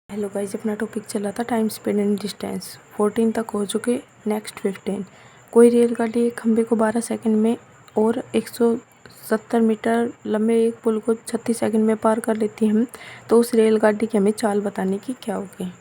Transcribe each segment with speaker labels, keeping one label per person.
Speaker 1: Hello guys, अपना topic चला था टाइम, स्पीड एंड डिस्टेंस। 14 तक हो चुके, नेक्स्ट 15। कोई रेलगाड़ी एक खंभे को 12 सेकंड में और 170 मीटर लंबे एक पुल को 36 सेकंड में पार कर लेती है, तो उस रेलगाड़ी की हमें चाल बताने की क्या होगी।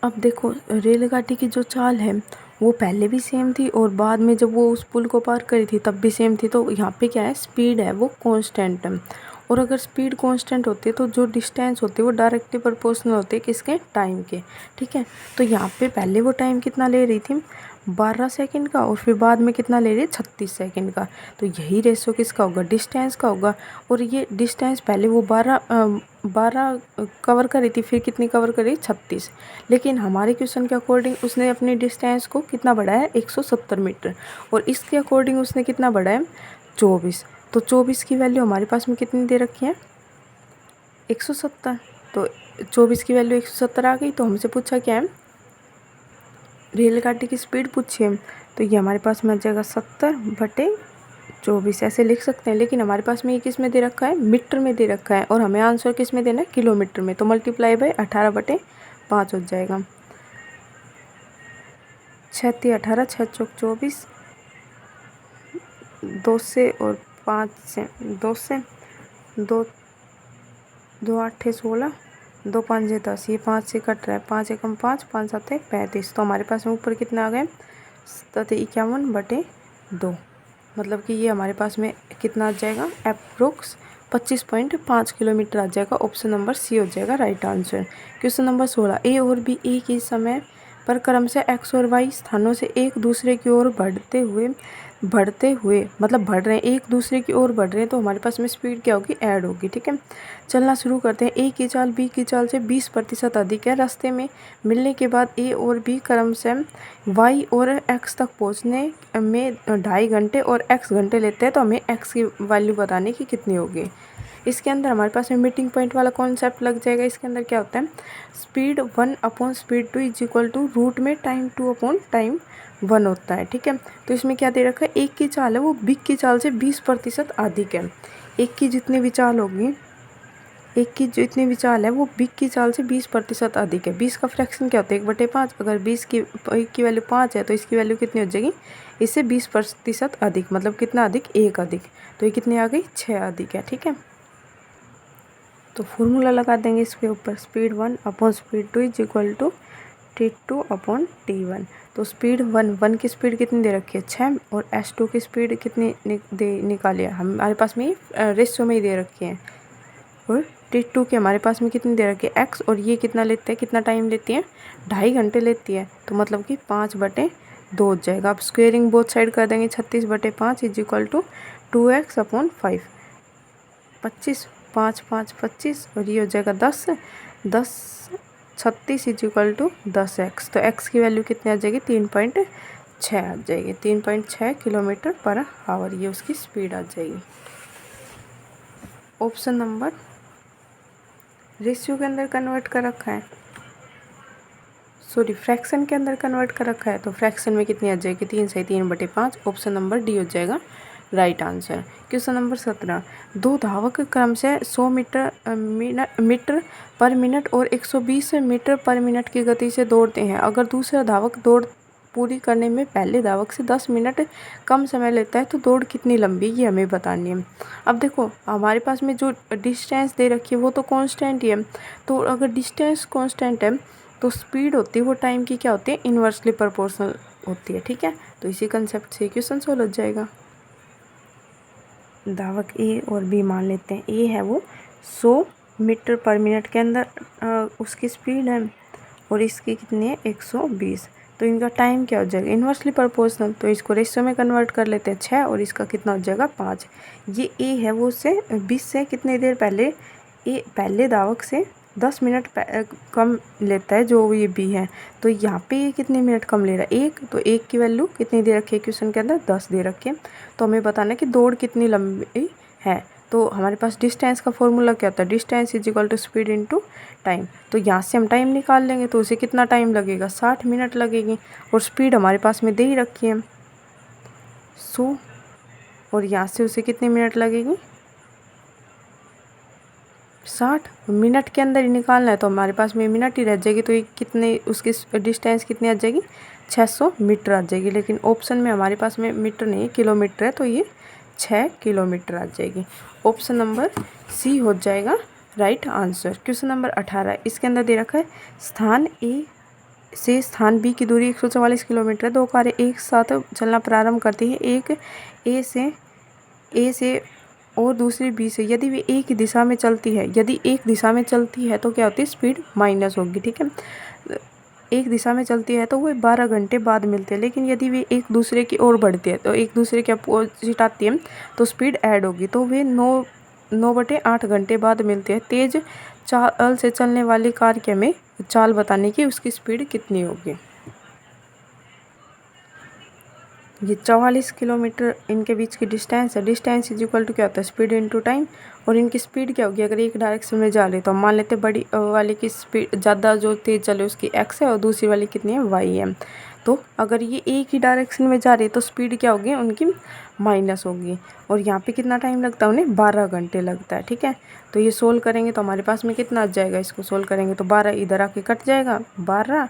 Speaker 1: अब देखो, रेलगाड़ी की जो चाल है वो पहले भी सेम थी और बाद में जब वो उस पुल को पार करी थी तब भी सेम थी। तो यहाँ पे क्या है, स्पीड है वो कांस्टेंट है। और अगर स्पीड कांस्टेंट होती है तो जो डिस्टेंस होती है वो डायरेक्टली प्रोपोर्शनल होती है किसके, टाइम के। ठीक है, तो यहाँ पे पहले वो टाइम कितना ले रही थी, 12 सेकंड का, और फिर बाद में कितना ले रही है, 36 सेकंड का। तो यही रेशो किसका होगा, डिस्टेंस का होगा। और ये डिस्टेंस पहले वो 12 कवर करी थी, फिर कितनी कवर करी, 36। लेकिन हमारे क्वेश्चन के अकॉर्डिंग उसने अपनी डिस्टेंस को कितना बढ़ाया, 170 मीटर। और इसके अकॉर्डिंग उसने कितना बढ़ाया, 24। तो 24 की वैल्यू हमारे पास में कितनी दे रखी है, 170। तो 24 की वैल्यू 170 आ गई। तो हमसे पूछा क्या है, रेलगाड़ी की स्पीड पूछी है। तो ये हमारे पास में आ जाएगा 70/24, ऐसे लिख सकते हैं। लेकिन हमारे पास में ये किस में दे रखा है, मीटर में दे रखा है, और हमें आंसर किस में देना है, किलोमीटर में। तो मल्टीप्लाई बाय 18/5 हो जाएगा। 6×18, 6×4 = 24, 2 से और 5 से, 2 से 2, 2×8 = 16, 2×5 = 10। ये 5 से कट रहा है, 5 एकम 5, 5×7 = 35। तो हमारे पास में ऊपर कितना आ गए, 51/2। मतलब कि ये हमारे पास में कितना आ जाएगा, अप्रोक्स 25.5 किलोमीटर आ जाएगा। ऑप्शन नंबर सी हो जाएगा राइट आंसर। क्वेश्चन नंबर 16, ए और बी एक ही समय पर क्रम से एक्स और वाई स्थानों से एक दूसरे की ओर बढ़ते हुए मतलब बढ़ रहे हैं, एक दूसरे की ओर बढ़ रहे हैं। तो हमारे पास में स्पीड क्या होगी, ऐड होगी। ठीक है, चलना शुरू करते हैं। ए की चाल बी की चाल से 20% अधिक है। रास्ते में मिलने के बाद ए और बी क्रम से वाई और एक्स तक पहुंचने में 2.5 घंटे और एक्स घंटे लेते हैं। तो हमें एक्स की वैल्यू बताने की कितनी होगी। इसके अंदर हमारे पास में मीटिंग पॉइंट वाला कॉन्सेप्ट लग जाएगा। इसके अंदर क्या होता है, स्पीड 1/स्पीड 2 = रूट में टाइम 2/टाइम 1 होता है। ठीक है, तो इसमें क्या दे रखा है, एक की चाल है वो बी की चाल से 20% अधिक है। एक की जितनी भी चाल होगी, एक की जितनी भी चाल है वो बी की चाल से 20% अधिक है। 20 का फ्रैक्शन क्या होता है, 1/5। अगर 20 की एक की वैल्यू 5 है तो इसकी वैल्यू कितनी हो जाएगी, इससे 20% अधिक, मतलब कितना अधिक, 1 अधिक। तो ये कितनी आ गई, 6 अधिक है। ठीक है, तो फॉर्मूला लगा देंगे इसके ऊपर, स्पीड 1/स्पीड 2 = T2/T1। तो स्पीड 1 की स्पीड कितनी दे रखी है, 6, और S2 की स्पीड कितनी निकाली है, हमारे पास में रेशियो में ही दे रखी है। और T2 की हमारे पास में कितनी दे रखी है, X, और ये कितना लेते हैं, कितना टाइम लेती है, 2.5 घंटे लेती है। तो मतलब कि 5/2 हो जाएगा। अब स्क्वेयरिंग बोथ साइड कर देंगे, 36/5 = 2x/5, 25, 5, 5, 25, और ये हो जाएगा 10, 36 = 10x। तो x की वैल्यू कितनी आ जाएगी, 3.6 आ जाएगी, 3.6 km/h। ये उसकी स्पीड आ जाएगी। ऑप्शन नंबर रेशियो के अंदर कन्वर्ट कर रखा है, सॉरी फ्रैक्शन के अंदर कन्वर्ट कर रखा है। तो फ्रैक्शन में कितनी आ जाएगी, 3 से 3/5। ऑप्शन नंबर डी हो जाएगा राइट आंसर। क्वेश्चन नंबर 17, दो धावक क्रम से 100 मीटर पर मिनट और 120 मीटर पर मिनट की गति से दौड़ते हैं। अगर दूसरा धावक दौड़ पूरी करने में पहले धावक से 10 मिनट कम समय लेता है तो दौड़ कितनी लंबी, ये हमें बतानी है। अब देखो, हमारे पास में जो डिस्टेंस दे रखी है वो तो कांस्टेंट ही है। तो अगर डिस्टेंस कांस्टेंट है तो स्पीड होती है वो टाइम की क्या होती है, इन्वर्सली प्रोपोर्शनल होती है। ठीक है, तो इसी कंसेप्ट से क्वेश्चन सोल्व हो जाएगा। धावक ए और बी मान लेते हैं। ए है वो 100 मीटर पर मिनट के अंदर उसकी स्पीड है, और इसकी कितनी है, 120। तो इनका टाइम क्या हो जाएगा, इन्वर्सली प्रोपोर्शनल। तो इसको रेशियो में कन्वर्ट कर लेते हैं, 6, और इसका कितना हो जाएगा, 5। ये ए है वो उससे 20 से कितनी देर पहले, ए पहले धावक से 10 मिनट कम लेता है, जो ये बी है। तो यहाँ पे ये कितने मिनट कम ले रहा है, 1। तो 1 की वैल्यू कितनी दे रखी है क्वेश्चन के अंदर, 10 दे रखी है। तो हमें बताना है कि दौड़ कितनी लंबी है। तो हमारे पास डिस्टेंस का फॉर्मूला क्या होता है, डिस्टेंस = स्पीड × टाइम। तो यहाँ से हम टाइम निकाल लेंगे, तो उसे कितना टाइम लगेगा, 60 मिनट लगेगी। और स्पीड हमारे पास में दे ही रखी है 100, और यहाँ से उसे कितने मिनट लगेगी, 60 मिनट के अंदर ही निकालना है तो हमारे पास में मिनट ही रह जाएगी, तो ये कितने, उसकी डिस्टेंस कितनी आ जाएगी, 600 मीटर आ जाएगी। लेकिन ऑप्शन में हमारे पास में मीटर नहीं है, किलोमीटर है, तो ये 6 किलोमीटर आ जाएगी। ऑप्शन नंबर सी हो जाएगा राइट आंसर। क्वेश्चन नंबर 18, इसके अंदर दे रखा है स्थान ए से स्थान बी की दूरी 144 किलोमीटर है। दो कारें एक साथ चलना प्रारंभ करती है, एक ए से और दूसरी बी से। यदि वे एक ही दिशा में चलती है, यदि एक दिशा में चलती है तो क्या होती है, स्पीड माइनस होगी, ठीक है। एक दिशा में चलती है तो वे 12 घंटे बाद मिलते हैं। लेकिन यदि वे एक दूसरे की ओर बढ़ती है, तो एक दूसरे के अपोजिट आती है, तो स्पीड ऐड होगी, तो वे 9/8 घंटे बाद मिलते हैं। तेज चाल से चलने वाली कार के हमें चाल बताने की उसकी स्पीड कितनी होगी। ये 44 किलोमीटर इनके बीच की डिस्टेंस है। डिस्टेंस इज इक्वल टू क्या होता है, स्पीड इनटू टाइम। और इनकी स्पीड क्या होगी, अगर एक डायरेक्शन में जा रहे तो हम मान लेते हैं बड़ी वाली की स्पीड ज़्यादा, जो तेज़ चले उसकी x है, और दूसरी वाली कितनी है, y है। तो अगर ये एक ही डायरेक्शन में जा रही है तो स्पीड क्या होगी, उनकी माइनस होगी। और यहाँ पे कितना टाइम लगता है, उन्हें 12 घंटे लगता है, ठीक है। तो ये सोल्व करेंगे तो हमारे पास में कितना आ जाएगा, इसको सोल्व करेंगे तो 12 इधर आके कट जाएगा, 12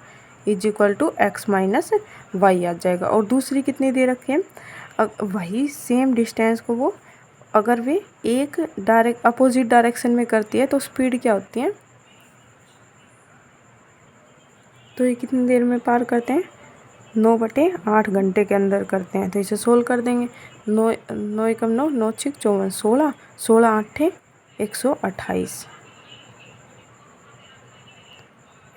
Speaker 1: is equal to x minus Y आ जाएगा। और दूसरी कितनी दे रखी है, वही सेम डिस्टेंस को वो अगर वे एक अपोजिट डायरेक्शन में करती है तो स्पीड क्या होती है, तो ये कितनी देर में पार करते हैं, 9/8 घंटे के अंदर करते हैं। तो इसे सोल्व कर देंगे, 9 एकम 9, 9 6 54, 16, 16 8 128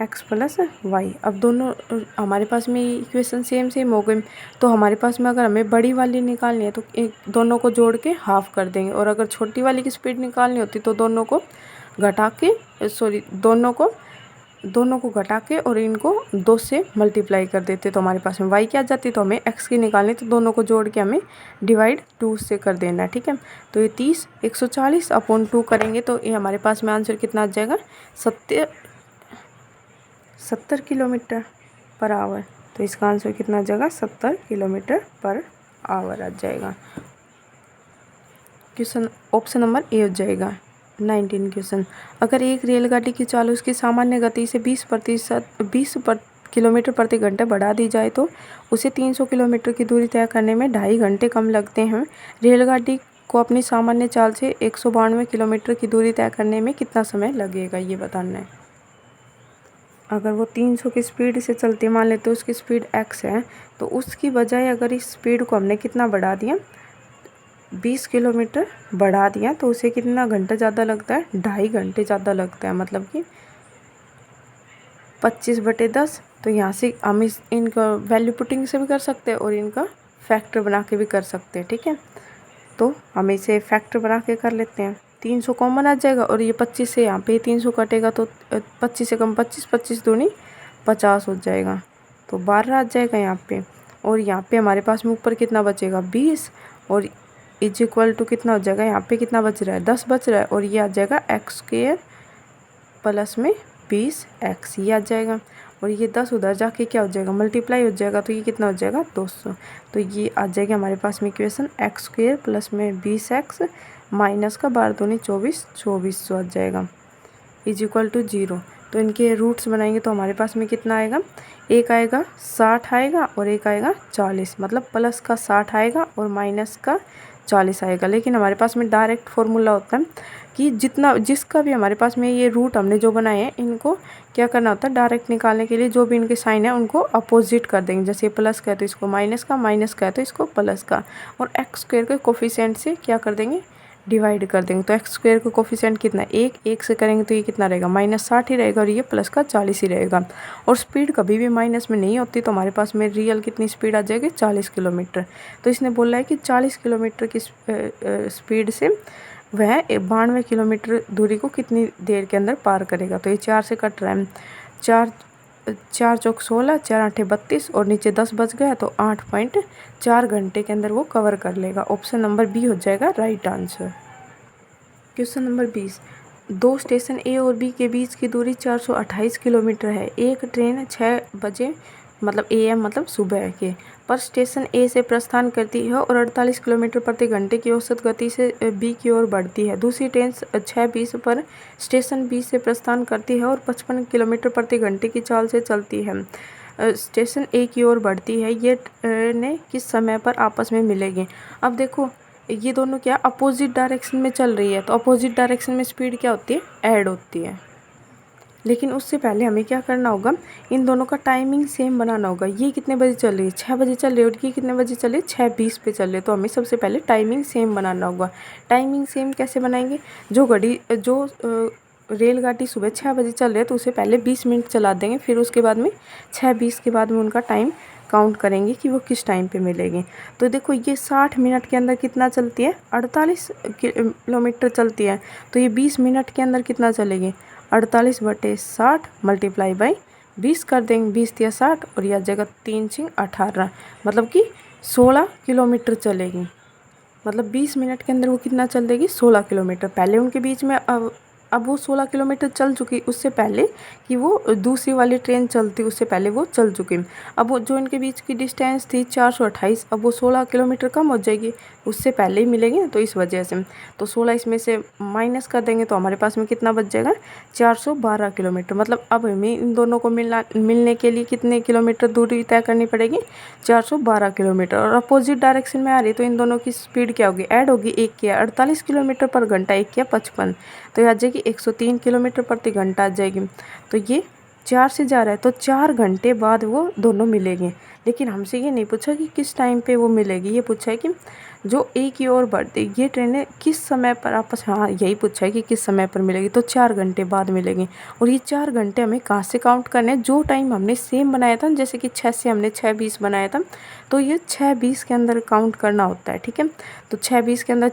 Speaker 1: x प्लस वाई। अब दोनों हमारे पास में इक्वेशन सेम हो गई, तो हमारे पास में अगर हमें बड़ी वाली निकालनी है तो एक दोनों को जोड़ के हाफ कर देंगे, और अगर छोटी वाली की स्पीड निकालनी होती तो दोनों को घटा के दोनों को घटा के और इनको 2 से मल्टीप्लाई कर देते, तो हमारे पास में y क्या आ जाती, तो हमें x की निकालनी, तो दोनों को जोड़ के हमें डिवाइड 2 से कर देना है, ठीक है। तो ये 30 140 अपॉन 2 करेंगे तो ये हमारे पास में आंसर कितना आ जाएगा, 70 किलोमीटर पर आवर। तो इसका आंसर कितना आ जाएगा, 70 किलोमीटर पर आवर आ जाएगा। क्वेश्चन ऑप्शन नंबर ए हो जाएगा। 19 क्वेश्चन, अगर एक रेलगाड़ी की चाल उसकी सामान्य गति से 20 किलोमीटर प्रति घंटे बढ़ा दी जाए तो उसे 300 किलोमीटर की दूरी तय करने में 2.5 घंटे कम लगते हैं। रेलगाड़ी को अपनी सामान्य चाल से 192 किलोमीटर की दूरी तय करने में कितना समय लगेगा, ये बताना है। अगर वो 300 की स्पीड से चलती है, मान लेते तो उसकी स्पीड x है, तो उसकी बजाय अगर इस स्पीड को हमने कितना बढ़ा दिया, 20 किलोमीटर बढ़ा दिया, तो उसे कितना घंटा ज़्यादा लगता है, 2.5 घंटे ज़्यादा लगता है। मतलब कि 25/10। तो यहाँ से हम इनका वैल्यू पुटिंग से भी कर सकते हैं और इनका फैक्टर बना के भी कर सकते हैं, ठीक है। तो हम इसे फैक्टर बना के कर लेते हैं। 300 कॉमन आ जाएगा और ये 25 से यहाँ पे 300 कटेगा तो 25 से कम 25, 25 दूनी 50 हो जाएगा, तो 12 आ जाएगा यहाँ पे। और यहाँ पे हमारे पास में ऊपर कितना बचेगा, 20, और इज इक्वल टू कितना हो जाएगा, यहाँ पे कितना बच रहा है, 10 बच रहा है, और ये आ जाएगा x² प्लस में 20x, ये आ जाएगा। और ये 10 उधर जाके क्या हो जाएगा, मल्टीप्लाई हो जाएगा, तो ये कितना हो जाएगा, 200। तो ये आ जाएगा हमारे पास में इक्वेशन x² प्लस में 20x माइनस का 12 दूनी 24, 2400 आ जाएगा, इज इक्वल टू 0। तो इनके रूट्स बनाएंगे तो हमारे पास में कितना आएगा, एक आएगा 60 आएगा और एक आएगा 40, मतलब प्लस का 60 आएगा और माइनस का 40 आएगा। लेकिन हमारे पास में डायरेक्ट फॉर्मूला होता है कि जिसका भी हमारे पास में ये रूट हमने जो बनाए हैं, इनको क्या करना होता है, डायरेक्ट निकालने के लिए जो भी इनके साइन है उनको अपोजिट कर देंगे। जैसे प्लस का है तो इसको माइनस का, माइनस का है तो इसको प्लस का, और x² के कोफिशिएंट से क्या कर देंगे, डिवाइड कर देंगे। तो x² का कोफिशिएंट कितना, 1 से करेंगे तो ये कितना रहेगा, -60 ही रहेगा, और ये प्लस का 40 ही रहेगा। और स्पीड कभी भी माइनस में नहीं होती, तो हमारे पास में रियल कितनी स्पीड आ जाएगी, 40 किलोमीटर। तो इसने बोला है कि 40 किलोमीटर की स्पीड से वह 92 किलोमीटर दूरी को कितनी देर के अंदर पार करेगा। तो ये 4 से कट रहा है, 4 चौक 16, 4 8 32, और नीचे 10 बच गया, तो 8.4 घंटे के अंदर वो कवर कर लेगा। ऑप्शन नंबर बी हो जाएगा right answer. Question number 20, 2 station A और बी के बीच की दूरी 428 किलोमीटर है। एक ट्रेन 6 बजे मतलब AM मतलब सुबह के, पर स्टेशन ए से प्रस्थान करती है और 48 किलोमीटर प्रति घंटे की औसत गति से बी की ओर बढ़ती है। दूसरी ट्रेन 6:20 पर स्टेशन बी से प्रस्थान करती है और 55 किलोमीटर प्रति घंटे की चाल से चलती है, स्टेशन ए की ओर बढ़ती है। ये ट्रेनें किस समय पर आपस में मिलेगी? अब देखो ये दोनों क्या अपोजिट डायरेक्शन में चल रही है, तो अपोजिट डायरेक्शन में स्पीड क्या होती है? ऐड होती है। लेकिन उससे पहले हमें क्या करना होगा? इन दोनों का टाइमिंग सेम बनाना होगा। ये कितने बजे चल रही है? 6 बजे चल रही है, और ये कितने बजे चल रही है? 6:20 पे चल रही है। तो हमें सबसे पहले टाइमिंग सेम बनाना होगा। टाइमिंग सेम कैसे बनाएंगे? जो रेलगाड़ी सुबह 6 बजे चल रही है तो उसे पहले 20 मिनट चला देंगे, फिर उसके बाद में 6:20 के बाद में उनका टाइम काउंट करेंगे कि वो किस टाइम पे मिलेगी। तो देखो ये 60 मिनट के अंदर कितना चलती है? 48 किलोमीटर चलती है। तो ये 20 मिनट के अंदर कितना चलेगी? 48/60 मल्टीप्लाई बाई 20 कर देंगे, 20 या 60, और यह जगह 3×6 = 18, मतलब कि 16 किलोमीटर चलेगी। मतलब 20 मिनट के अंदर वो कितना चल देगी? 16 किलोमीटर। पहले उनके बीच में अब वो 16 किलोमीटर चल चुकी, उससे पहले कि वो दूसरी वाली ट्रेन चलती उससे पहले वो चल चुकी। अब वो जो इनके बीच की डिस्टेंस थी 428, अब वो 16 किलोमीटर कम हो जाएगी, उससे पहले ही मिलेगी, तो इस वजह से तो 16 इसमें से माइनस कर देंगे तो हमारे पास में कितना बच जाएगा? 412 किलोमीटर। मतलब अब हमें इन दोनों को मिलने के लिए कितने किलोमीटर दूरी तय करनी पड़ेगी? 412 किलोमीटर। और अपोजिट डायरेक्शन में आ रही तो इन दोनों की स्पीड क्या होगी? ऐड होगी। एक किया 48 किलोमीटर पर घंटा, एक किया 55, तो आ जाएगी 103 किलोमीटर प्रति घंटा आ जाएगी। तो ये 4 से जा रहा है तो 4 घंटे बाद वो दोनों मिलेंगे। लेकिन हमसे ये नहीं पूछा कि किस टाइम पे वो मिलेगी, ये पूछा है कि जो ए की ओर बढ़ती ये ट्रेनें किस समय पर आपस, हाँ यही पूछा है कि किस समय पर मिलेगी, तो 4 घंटे बाद मिलेगी। और ये 4 घंटे हमें कहाँ से काउंट करने हैं? जो टाइम हमने सेम बनाया था, जैसे कि 6 से हमने 6:20 बनाया था, तो ये 6:20 के अंदर काउंट करना होता है, ठीक है। तो 6:20 के अंदर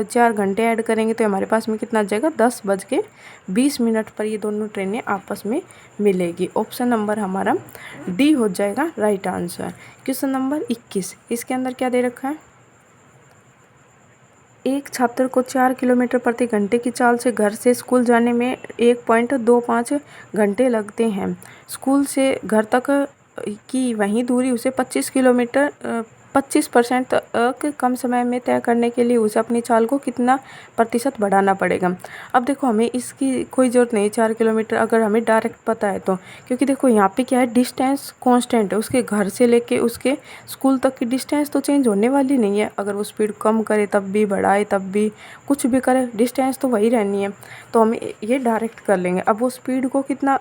Speaker 1: 4 घंटे ऐड करेंगे तो हमारे पास में कितना आ जाएगा? 10:20 पर ये दोनों ट्रेनें आपस में मिलेगी। ऑप्शन नंबर हमारा डी हो जाएगा राइट आंसर। क्वेश्चन नंबर 21, इसके अंदर क्या दे रखा है? एक छात्र को 4 किलोमीटर प्रति घंटे की चाल से घर से स्कूल जाने में 1.25 घंटे लगते हैं। स्कूल से घर तक की वही दूरी उसे 25% तक कम समय में तय करने के लिए उसे अपनी चाल को कितना प्रतिशत बढ़ाना पड़ेगा। अब देखो हमें इसकी कोई ज़रूरत नहीं 4 किलोमीटर, अगर हमें डायरेक्ट पता है तो, क्योंकि देखो यहाँ पे क्या है, डिस्टेंस कांस्टेंट है। उसके घर से लेके उसके स्कूल तक की डिस्टेंस तो चेंज होने वाली नहीं है। अगर वो स्पीड कम करे तब भी, बढ़ाए तब भी, कुछ भी करे, डिस्टेंस तो वही रहनी है। तो हम ये डायरेक्ट कर लेंगे। अब वो स्पीड को कितना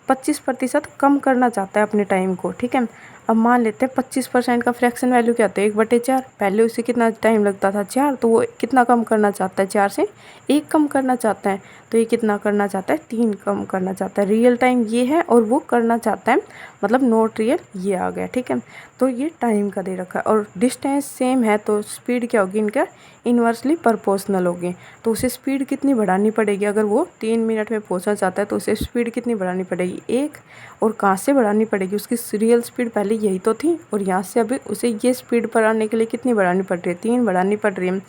Speaker 1: 25% कम करना चाहता है अपने टाइम को, ठीक है। अब मान लेते हैं 25% का फ्रैक्शन वैल्यू क्या होता है? 1/4। पहले उसे कितना टाइम लगता था? 4। तो वो कितना कम करना चाहता है? 4 से 1 कम करना चाहता है। तो ये कितना करना चाहता है? 3 कम करना चाहता है। रियल टाइम ये है और वो करना चाहता है, मतलब नॉट रियल ये आ गया, ठीक है। तो ये टाइम का दे रखा है और डिस्टेंस सेम है, तो स्पीड क्या होगी इनका? इन्वर्सली प्रोपोर्शनल होगी। तो उसे स्पीड कितनी बढ़ानी पड़ेगी? अगर वो 3 मिनट में पहुंचना चाहता है तो उसे स्पीड कितनी बढ़ानी पड़ेगी? 1। और कहाँ से बढ़ानी पड़ेगी? उसकी रियल स्पीड पहले यही तो थी, और यहाँ से अभी उसे ये स्पीड पर आने के लिए कितनी बढ़ानी पड़ रही है? 3 बढ़ानी पड़ रही है,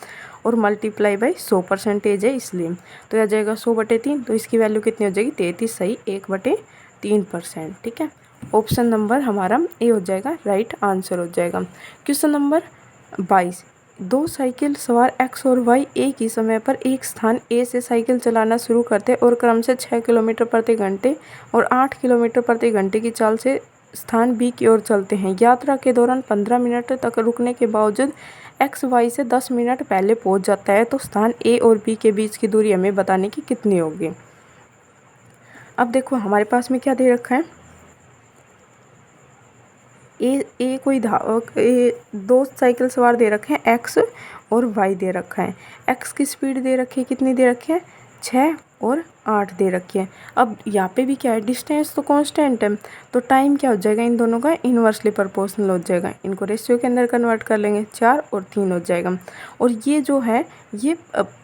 Speaker 1: और मल्टीप्लाई बाई 100% है इसलिए। तो यह जाएगा 100/3, तो इसकी वैल्यू कितनी हो जाएगी? 33 सही 1/3%, ठीक है। ऑप्शन नंबर हमारा ए हो जाएगा, राइट आंसर हो जाएगा। क्वेश्चन नंबर 22, 2 साइकिल सवार एक्स और वाई एक ही समय पर एक स्थान ए से साइकिल चलाना शुरू करते और क्रम से 6 किलोमीटर प्रति घंटे और 8 किलोमीटर प्रति घंटे की चाल से स्थान बी की ओर चलते हैं। यात्रा के दौरान 15 मिनट तक रुकने के बावजूद एक्स वाई से 10 मिनट पहले पहुंच जाता है, तो स्थान ए और बी के बीच की दूरी हमें बताने की कितनी होगी। अब देखो हमारे पास में क्या दे रखा है? ए कोई धावक, 2 साइकिल सवार दे रखे हैं, एक्स और वाई दे रखा है। एक्स की स्पीड दे रखी है, कितनी दे रखी है? 6 और 8 दे रखी है। अब यहाँ पे भी क्या है? डिस्टेंस तो कांस्टेंट है, तो टाइम क्या हो जाएगा? इन दोनों का इन्वर्सली प्रोपोर्शनल हो जाएगा। इनको रेशियो के अंदर कन्वर्ट कर लेंगे, 4 और 3 हो जाएगा। और ये जो है ये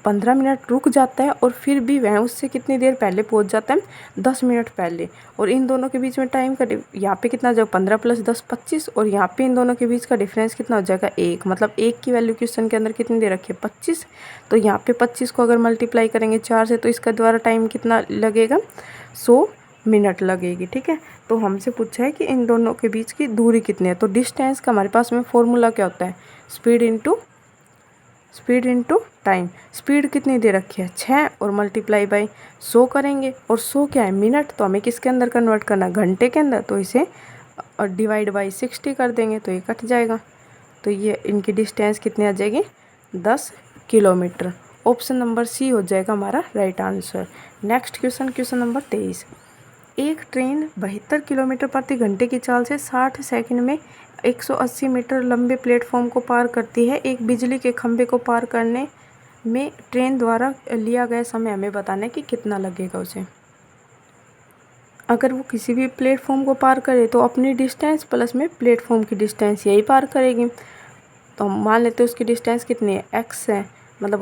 Speaker 1: 15 मिनट रुक जाता है और फिर भी वह उससे कितनी देर पहले पहुँच जाता है? 10 मिनट पहले। और इन दोनों के बीच में टाइम का यहाँ पे कितना जाएगा? 15 + 10 25, और यहाँ पे इन दोनों के बीच का डिफरेंस कितना हो जाएगा? 1। मतलब 1 की वैल्यू क्वेश्चन के अंदर कितनी दे रखी है? 25। तो यहाँ पे 25 को अगर मल्टीप्लाई करेंगे 4 से तो इसका द्वारा टाइम कितना लगेगा? 100 मिनट लगेगी। ठीक है, तो हमसे पूछा है कि इन दोनों के बीच की दूरी कितनी है। तो डिस्टेंस का हमारे पास में फॉर्मूला क्या होता है, स्पीड इनटू टाइम। स्पीड कितनी दे रखी है 6 और मल्टीप्लाई बाई 100 करेंगे, और 100 क्या है मिनट, तो हमें किसके अंदर कन्वर्ट करना, घंटे के अंदर, तो इसे डिवाइड बाई 60 कर देंगे तो ये कट जाएगा। तो ये इनकी डिस्टेंस कितनी आ जाएगी 10 किलोमीटर। ऑप्शन नंबर सी हो जाएगा हमारा right answer. Next question number 23। एक ट्रेन 72 किलोमीटर प्रति घंटे की चाल से 60 सेकंड में 180 मीटर लंबे प्लेटफॉर्म को पार करती है। एक बिजली के खंभे को पार करने में ट्रेन द्वारा लिया गया समय हमें बताना है कि कितना लगेगा उसे। अगर वो किसी भी प्लेटफॉर्म को पार करे तो अपनी डिस्टेंस प्लस में प्लेटफॉर्म की डिस्टेंस यही पार करेगी। तो हम मान लेते हैं उसकी डिस्टेंस कितनी है x है, मतलब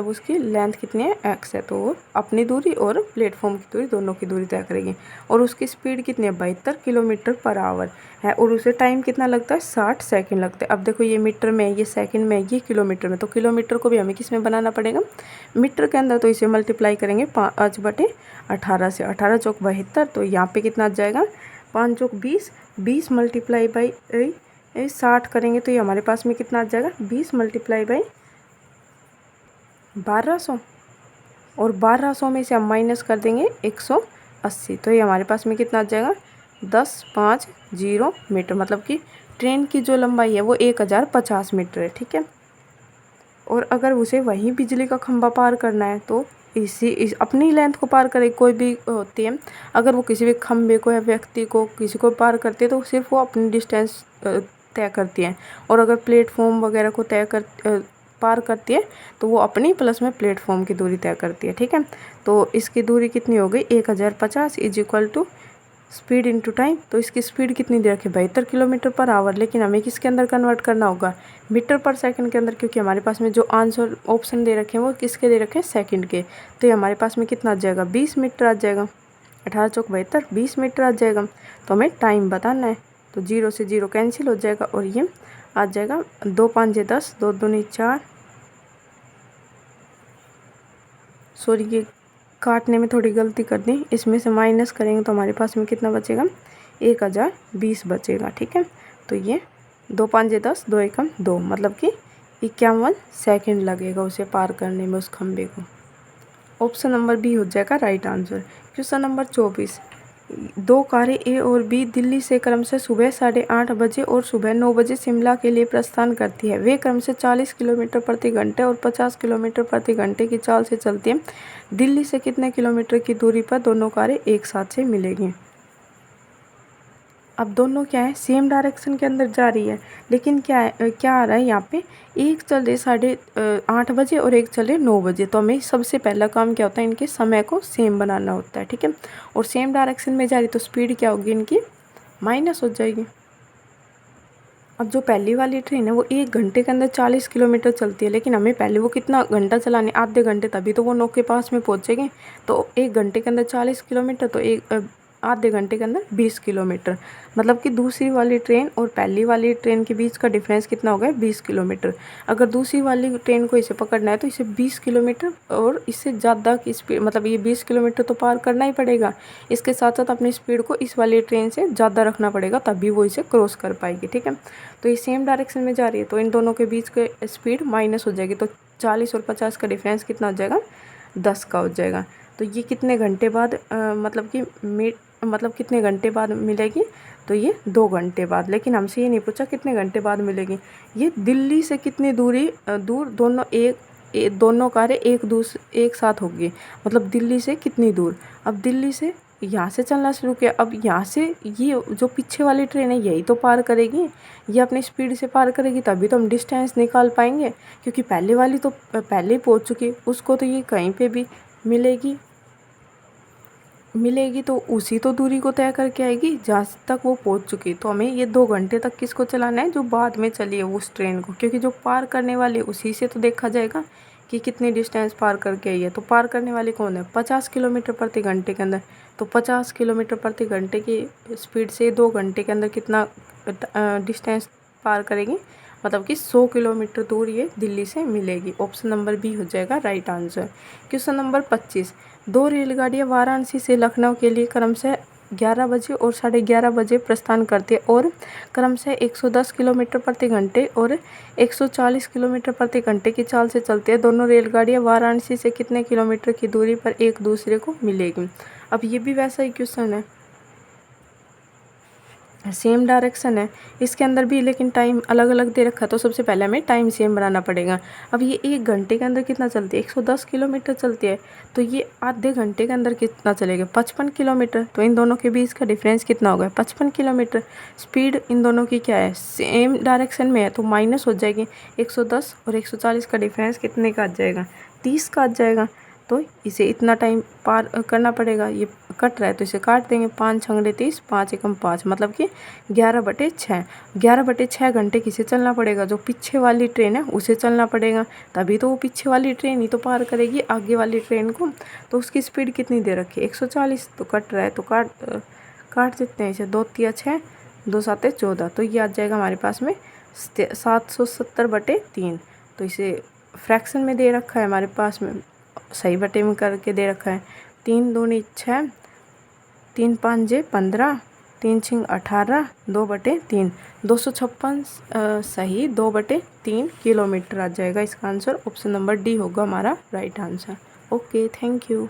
Speaker 1: उसकी लेंथ कितनी है x है, तो वो अपनी दूरी और प्लेटफॉर्म की दूरी दोनों की दूरी तय करेगी। और उसकी स्पीड कितनी है 72 किलोमीटर पर आवर है, और उसे टाइम कितना लगता है 60 सेकंड लगता है। अब देखो ये मीटर में, ये सेकंड में, ये किलोमीटर में, तो किलोमीटर को भी हमें किस में बनाना पड़ेगा, मीटर के अंदर। तो इसे मल्टीप्लाई करेंगे 5/18 से, 18 चौक 72, तो यहाँ पे कितना आ जाएगा 5 चौक 20, 20 मल्टीप्लाई बाई 60 करेंगे तो ये हमारे पास में कितना आ जाएगा 20 मल्टीप्लाई बाई 1200, और 1200 में से हम माइनस कर देंगे 180, तो ये हमारे पास में कितना आ जाएगा 1050 मीटर। मतलब कि ट्रेन की जो लंबाई है वो 1050 मीटर है। ठीक है, और अगर उसे वही बिजली का खंभा पार करना है तो अपनी लेंथ को पार करे, कोई भी होती है, अगर वो किसी भी खंभे को या व्यक्ति को किसी को पार करती है तो सिर्फ वो अपनी डिस्टेंस तय करती है, और अगर प्लेटफॉर्म वगैरह को पार करती है तो वो अपनी प्लस में प्लेटफॉर्म की दूरी तय करती है। ठीक है, तो इसकी दूरी कितनी हो गई 1050 is equal to speed into time. तो इसकी स्पीड कितनी दे रखी है 72 किलोमीटर पर आवर, लेकिन हमें किसके अंदर कन्वर्ट करना होगा मीटर पर सेकंड के अंदर, क्योंकि हमारे पास में जो आंसर ऑप्शन दे रखे हैं वो किसके दे रखे हैं सेकंड के। तो ये हमारे पास में कितना आ जाएगा 20 मीटर आ जाएगा, 18 चौक 72 20 मीटर आ जाएगा। तो हमें टाइम बताना है, तो 0 से 0 कैंसिल हो जाएगा और ये आ जाएगा 2 5 10, 2 दूनी 4, सॉरी ये काटने में थोड़ी गलती कर दी, इसमें से माइनस करेंगे तो हमारे पास में कितना बचेगा 1020 बचेगा। ठीक है, तो ये 2 5 10, 2 एकम 2, मतलब कि 51 सेकंड लगेगा उसे पार करने में उस खंबे को। ऑप्शन नंबर बी हो जाएगा राइट आंसर। Question number 24। दो कारें ए और बी दिल्ली से क्रमशः सुबह 8:30 बजे और सुबह 9 बजे शिमला के लिए प्रस्थान करती है। वे क्रमशः 40 किलोमीटर प्रति घंटे और 50 किलोमीटर प्रति घंटे की चाल से चलती हैं। दिल्ली से कितने किलोमीटर की दूरी पर दोनों कारें एक साथ से मिलेंगी। अब दोनों क्या है सेम डायरेक्शन के अंदर जा रही है, लेकिन क्या आ रहा है यहाँ पे, एक चल रही 8:30 बजे और एक चल रही 9 बजे। तो हमें सबसे पहला काम क्या होता है इनके समय को सेम बनाना होता है। ठीक है, और सेम डायरेक्शन में जा रही तो स्पीड क्या होगी इनकी माइनस हो जाएगी। अब जो पहली वाली ट्रेन है वो 1 घंटे के अंदर 40 किलोमीटर चलती है, लेकिन हमें पहले वो कितना घंटा चलाने, आधे घंटे, तभी तो वो 9 के पास में पहुँचेगी। तो 1 घंटे के अंदर 40 किलोमीटर, तो आधे घंटे के अंदर 20 किलोमीटर। मतलब कि दूसरी वाली ट्रेन और पहली वाली ट्रेन के बीच का डिफरेंस कितना हो गया 20 किलोमीटर। अगर दूसरी वाली ट्रेन को इसे पकड़ना है तो इसे 20 किलोमीटर और इससे ज़्यादा की स्पीड, मतलब ये 20 किलोमीटर तो पार करना ही पड़ेगा। इसके साथ साथ अपनी स्पीड को इस वाली ट्रेन से ज़्यादा रखना पड़ेगा, तभी वो इसे क्रॉस कर पाएगी। ठीक है, तो ये सेम डायरेक्शन में जा रही है तो इन दोनों के बीच के स्पीड माइनस हो जाएगी। तो 40 और 50 का डिफरेंस कितना हो जाएगा 10 का हो जाएगा। तो ये कितने घंटे बाद मतलब कितने घंटे बाद मिलेगी, तो ये 2 घंटे बाद। लेकिन हमसे ये नहीं पूछा कितने घंटे बाद मिलेगी। ये दिल्ली से कितनी दूर दोनों कारें एक साथ होगी, मतलब दिल्ली से कितनी दूर। अब दिल्ली से यहाँ से चलना शुरू किया, अब यहाँ से ये जो पीछे वाली ट्रेन है यही तो पार करेगी, ये अपनी स्पीड से पार करेगी, तभी तो हम डिस्टेंस निकाल पाएंगे। क्योंकि पहले वाली तो पहले ही पहुँच चुकी, उसको तो ये कहीं पे भी मिलेगी तो उसी तो दूरी को तय करके आएगी जहाँ तक वो पहुँच चुकी। तो हमें ये 2 घंटे तक किसको चलाना है, जो बाद में चली है उस ट्रेन को, क्योंकि जो पार करने वाली उसी से तो देखा जाएगा कि कितनी डिस्टेंस पार करके आई है। तो पार करने वाली कौन है 50 किलोमीटर प्रति घंटे के अंदर। तो 50 किलोमीटर प्रति घंटे की स्पीड से 2 घंटे के अंदर कितना डिस्टेंस पार करेगी, मतलब कि 100 किलोमीटर दूर ये दिल्ली से मिलेगी। ऑप्शन नंबर बी हो जाएगा राइट आंसर। Question number 25। दो रेलगाड़ियाँ वाराणसी से लखनऊ के लिए क्रमशः 11 बजे और 11:30 बजे प्रस्थान करती है और क्रमशः 110 किलोमीटर प्रति घंटे और 140 किलोमीटर प्रति घंटे की चाल से चलती है। दोनों रेलगाड़ियाँ वाराणसी से कितने किलोमीटर की दूरी पर एक दूसरे को मिलेगी। अब ये भी वैसा ही क्वेश्चन है, सेम डायरेक्शन है, इसके अंदर भी लेकिन टाइम अलग अलग दे रखा है, तो सबसे पहले हमें टाइम सेम बनाना पड़ेगा। अब ये 1 घंटे के अंदर कितना चलती है, 110 किलोमीटर चलती है, तो ये आधे घंटे के अंदर कितना चलेगा, 55 किलोमीटर। तो इन दोनों के बीच का डिफरेंस कितना होगा, 55 किलोमीटर। स्पीड इन दोनों की क्या है, सेम डायरेक्शन में है, तो माइनस हो जाएगी। 110 और 140 का डिफरेंस कितने का आ जाएगा, 30 का आ जाएगा। तो इसे इतना टाइम पार करना पड़ेगा। ये कट रहा है तो इसे काट देंगे, 5 छंगड़े 30, 5 एकम 5, मतलब कि 11/6। 11/6 घंटे किसे चलना पड़ेगा, जो पीछे वाली ट्रेन है उसे चलना पड़ेगा, तभी तो वो पीछे वाली ट्रेन ही तो पार करेगी आगे वाली ट्रेन को। तो उसकी स्पीड कितनी दे रखी है, 140। तो कट रहा है तो काट देते हैं इसे, 2 तिया 6, 2 7 14। तो ये आ जाएगा हमारे पास में 770/3। तो इसे फ्रैक्शन में दे रखा है हमारे पास में, सही बटे में करके दे रखा है। 3 दूनी 6, 3 5 15, 3 6 18, 2/3, 256 सही 2/3 किलोमीटर आ जाएगा। इसका आंसर ऑप्शन नंबर डी होगा हमारा right answer. Okay, thank you.